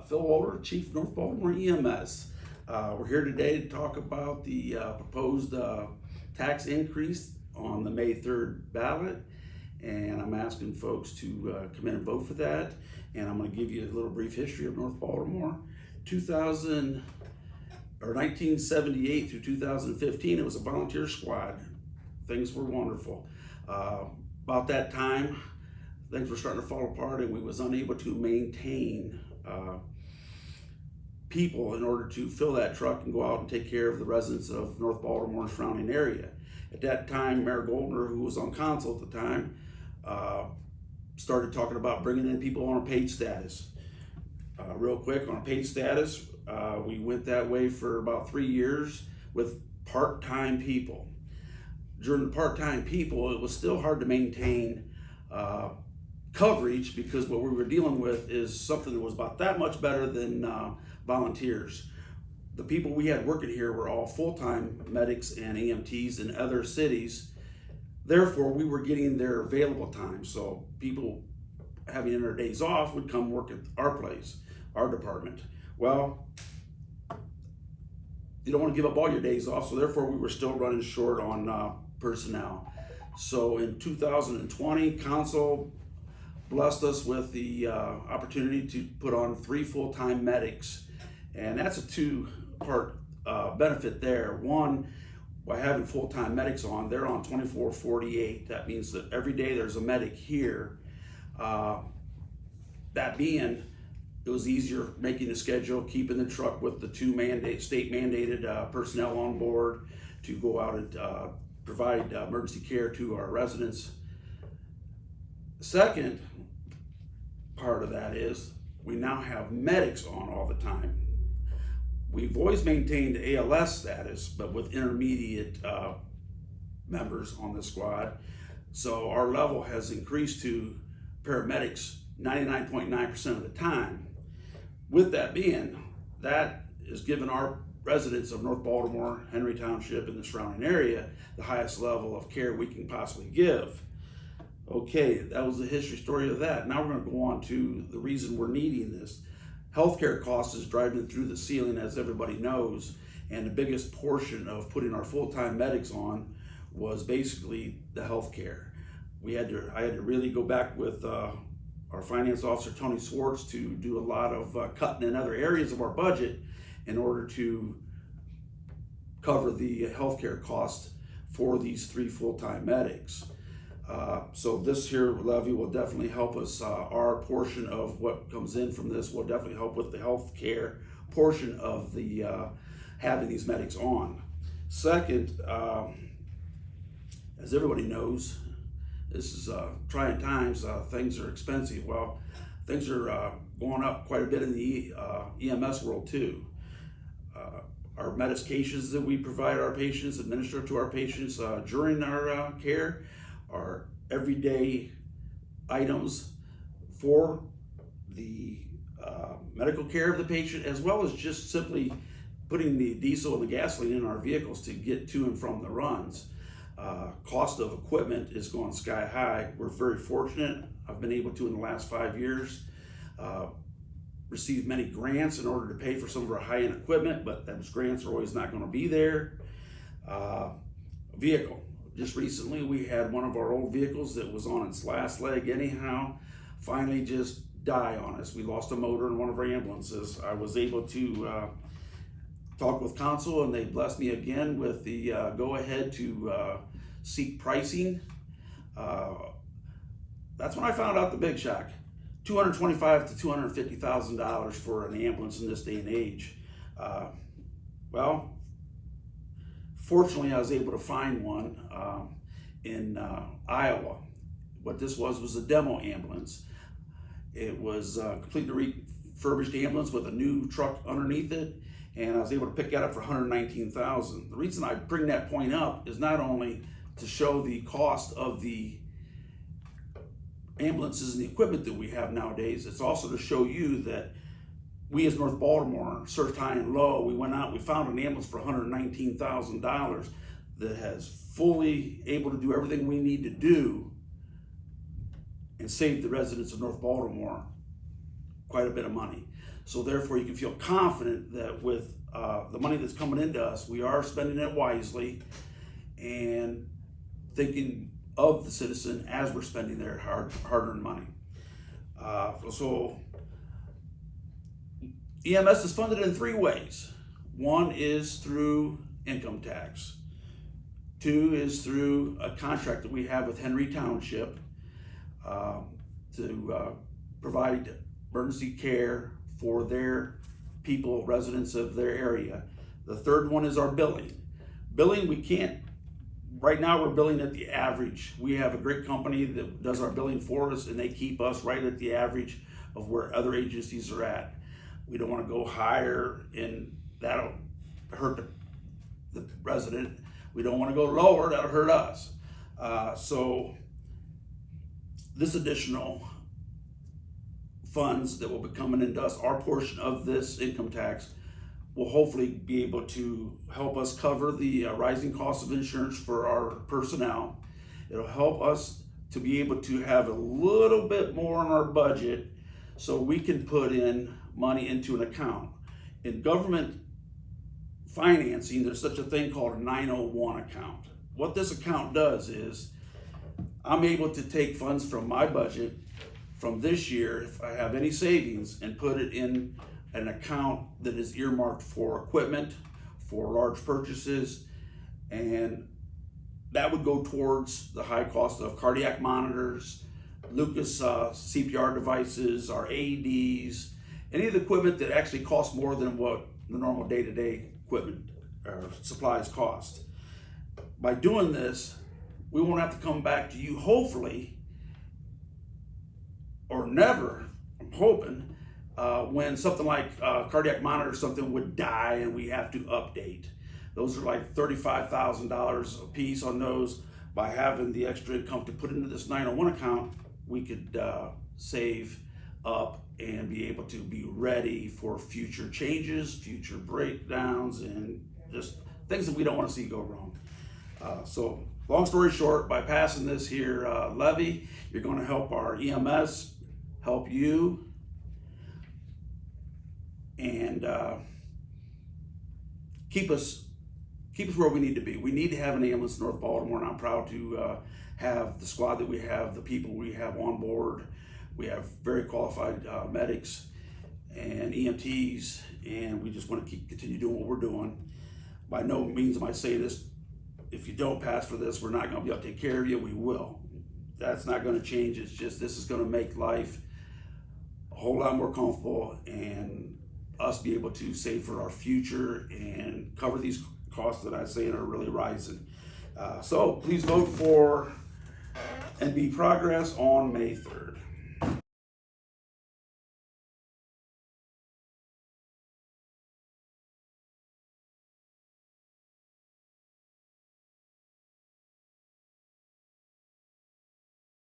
Phil Walter, Chief North Baltimore EMS. We're here today to talk about the proposed tax increase on the May 3rd ballot, and I'm asking folks to come in and vote for that. And I'm going to give you a little brief history of North Baltimore. 1978 through 2015, it was a volunteer squad. Things were wonderful. About that time, things were starting to fall apart, and we was unable to maintain people in order to fill that truck and go out and take care of the residents of North Baltimore and surrounding area. At that time, Mayor Goldner, who was on council at the time, started talking about bringing in people on a paid status. Real quick, on a paid status, we went that way for about 3 years with part-time people. During the part-time people, it was still hard to maintain coverage, because what we were dealing with is something that was about that much better than volunteers. The people we had working here were all full-time medics and EMTs in other cities. Therefore, we were getting their available time. So people having their days off would come work at our place, our department. Well, you don't want to give up all your days off, so therefore we were still running short on personnel. So in 2020, council blessed us with the opportunity to put on 3 full-time medics, and that's a 2-part benefit there. One, by having full-time medics on, they're on 24/48. That means that every day there's a medic here. That being, it was easier making the schedule, keeping the truck with the 2 state mandated personnel on board to go out and provide emergency care to our residents. Second part of that is we now have medics on all the time. We've always maintained ALS status, but with intermediate members on the squad. So our level has increased to paramedics 99.9% of the time. With that being, that has given our residents of North Baltimore, Henry Township, and the surrounding area the highest level of care we can possibly give. Okay, that was the history story of that. Now we're going to go on to the reason we're needing this. Healthcare costs is driving through the ceiling, as everybody knows, and the biggest portion of putting our full-time medics on was basically the healthcare. I had to really go back with our finance officer, Tony Swartz, to do a lot of cutting in other areas of our budget in order to cover the healthcare costs for these 3 full-time medics. So this here levy will definitely help us. Our portion of what comes in from this will definitely help with the health care portion of the having these medics on. Second, as everybody knows, this is trying times. Things are expensive. Well, things are going up quite a bit in the EMS world too. Our medications that we provide our patients, administer to our patients during our care, are everyday items for the medical care of the patient, as well as just simply putting the diesel and the gasoline in our vehicles to get to and from the runs. Cost of equipment is going sky high. We're very fortunate. I've been able to, in the last 5 years, receive many grants in order to pay for some of our high-end equipment, but those grants are always not going to be there. Vehicle. Just recently, we had one of our old vehicles that was on its last leg anyhow, finally just die on us. We lost a motor in one of our ambulances. I was able to talk with council, and they blessed me again with the go-ahead to seek pricing. That's when I found out the big shock. $225,000 to $250,000 for an ambulance in this day and age. Well, fortunately, I was able to find one in Iowa. What this was a demo ambulance. It was a completely refurbished ambulance with a new truck underneath it, and I was able to pick that up for $119,000. The reason I bring that point up is not only to show the cost of the ambulances and the equipment that we have nowadays, it's also to show you that we as North Baltimore searched high and low. We went out, we found an ambulance for $119,000 that has fully able to do everything we need to do and save the residents of North Baltimore quite a bit of money. So therefore, you can feel confident that with the money that's coming into us, we are spending it wisely and thinking of the citizen as we're spending their hard-earned money. So EMS is funded in 3 ways. 1 is through income tax. 2 is through a contract that we have with Henry Township to provide emergency care for their people, residents of their area. The 3rd one is our billing. Billing, we can't, right now we're billing at the average. We have a great company that does our billing for us, and they keep us right at the average of where other agencies are at. We don't want to go higher, and that'll hurt the resident. We don't want to go lower, that'll hurt us. So this additional funds that will be coming into us, our portion of this income tax, will hopefully be able to help us cover the rising cost of insurance for our personnel. It'll help us to be able to have a little bit more in our budget so we can put in money into an account. In government financing, there's such a thing called a 901 account. What this account does is I'm able to take funds from my budget from this year, if I have any savings, and put it in an account that is earmarked for equipment, for large purchases, and that would go towards the high cost of cardiac monitors, Lucas CPR devices, our AEDs, any of the equipment that actually costs more than what the normal day-to-day equipment or supplies cost. By doing this, we won't have to come back to you, hopefully, or never, I'm hoping, when something like cardiac monitor or something would die and we have to update. Those are like $35,000 a piece on those. By having the extra income to put into this 901 account, we could save up and be able to be ready for future changes, future breakdowns, and just things that we don't want to see go wrong. So long story short, by passing this here levy, you're going to help our EMS, help you, and keep us where we need to be. We need to have an ambulance in North Baltimore, and I'm proud to have the squad that we have, the people we have on board. We have very qualified medics and EMTs, and we just want to continue doing what we're doing. By no means am I saying this, if you don't pass for this, we're not going to be able to take care of you. We will. That's not going to change. It's just this is going to make life a whole lot more comfortable and us be able to save for our future and cover these costs that I say are really rising. So please vote for NB Progress on May 3rd.